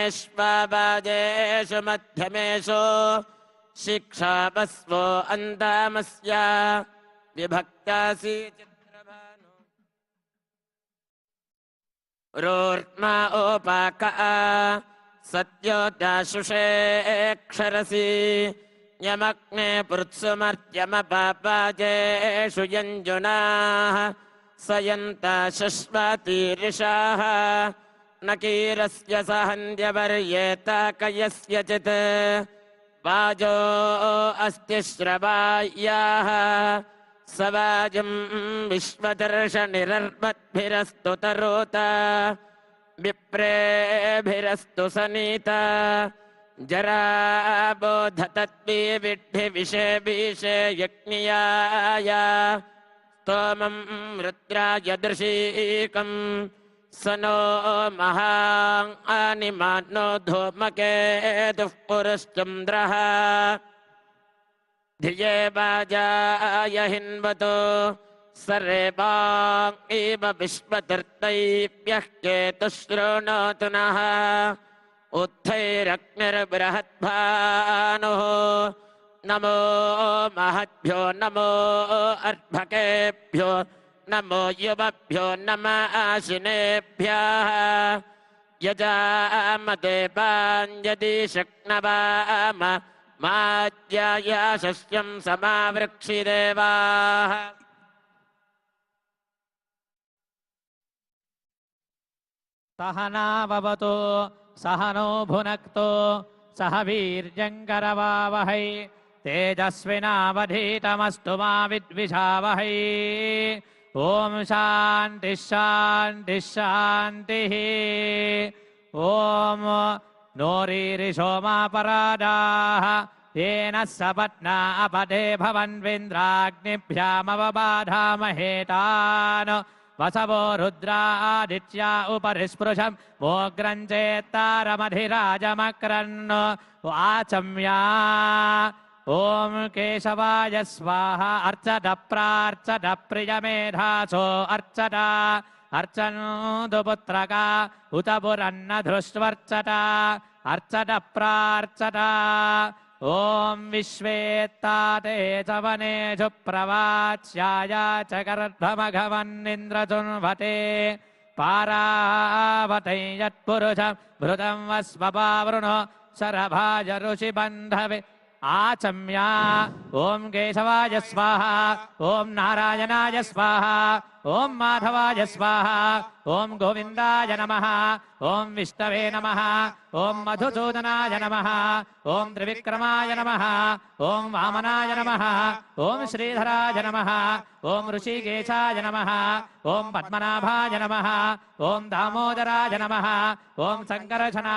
मध्यमेष्वाबाजेषु मध्यमेषु शिक्षापस्वो अन्तामस्य विभक्तासि चित्रभानु रोर्मा ओपाका सत्योदाशुषे क्षरसि यमग्ने पृत्सुमर्त्यमपापाजेषु यञ्जुनाः सयन्ता शश्वातीरिषाः नकीरस्य सहन्द्यवर्येत कयस्यचित् वाजो अस्ति श्रवायाः सवाजं विश्वदर्शनिरर्मद्भिरस्तु तरोत विप्रेभिरस्तु सनीता जराबोधतद्विविद्धि विषे विषे यज्ञियाय स्तोमं रुद्राय दृशीकं स नो महानिमानो धूमकेतुः पुरुश्चन्द्रः धिये वाजाय हिन्वतो सरेवां इव विश्वतीर्थैभ्यः केतुश्रोणोतु नः उत्थैरग्निर्बृहद्भानुः नमो महद्भ्यो नमो अर्भकेभ्यो नमो युवभ्यो नमः आशिनेभ्यः यजामदेवाञ्जदि शक्नवाम माज्याय शस्यं समावृक्षिदेवाः सहनाववतु सहनो भुनक्तु सह वीर्यङ्करवावहै तेजस्विनावधीतमस्तु मा विद्विषावहै ओम शान्तिः शान्तिः शान्तिः ओम नोरीरिषोमापराधाः येन सपत्ना अपदे भवन्विन्द्राग्निभ्यामवबाधामहेतान् वसवो रुद्रादित्या उपरि स्पृशं मोग्रञ्चेत्तारमधिराजमक्रन् आचम्या ओम केशवाय स्वाहा अर्चत प्रार्चत प्रियमेधासो अर्चत अर्चनोदु पुत्रका उत पुरन्न धृष्ट्वर्चत अर्चत प्रार्चत ओम विश्वेत्ताते चवनेषु प्रवाच्याय च गर्भमघवन्निन्द्रजुन्वते पारावतै यत्पुरुषं भृतं वस्वपावृणो शरभाज ऋषिबन्धवे आचम्या ओम केशवाय स्वाहा ओम नारायणाय स्वाहा ओम माधवाय स्वाहा ओम गोविंदाय नमः ओम विष्णवे नमः ओम मधुसूदनाय नमः ओम त्रिविक्रमाय नमः ओम वामनाय नमः ओम श्रीधराय नमः ओम ऋषिकेशाय नमः ओम पद्मनाभाय नमः ओम दामोदराय नमः ओम संकर्षणा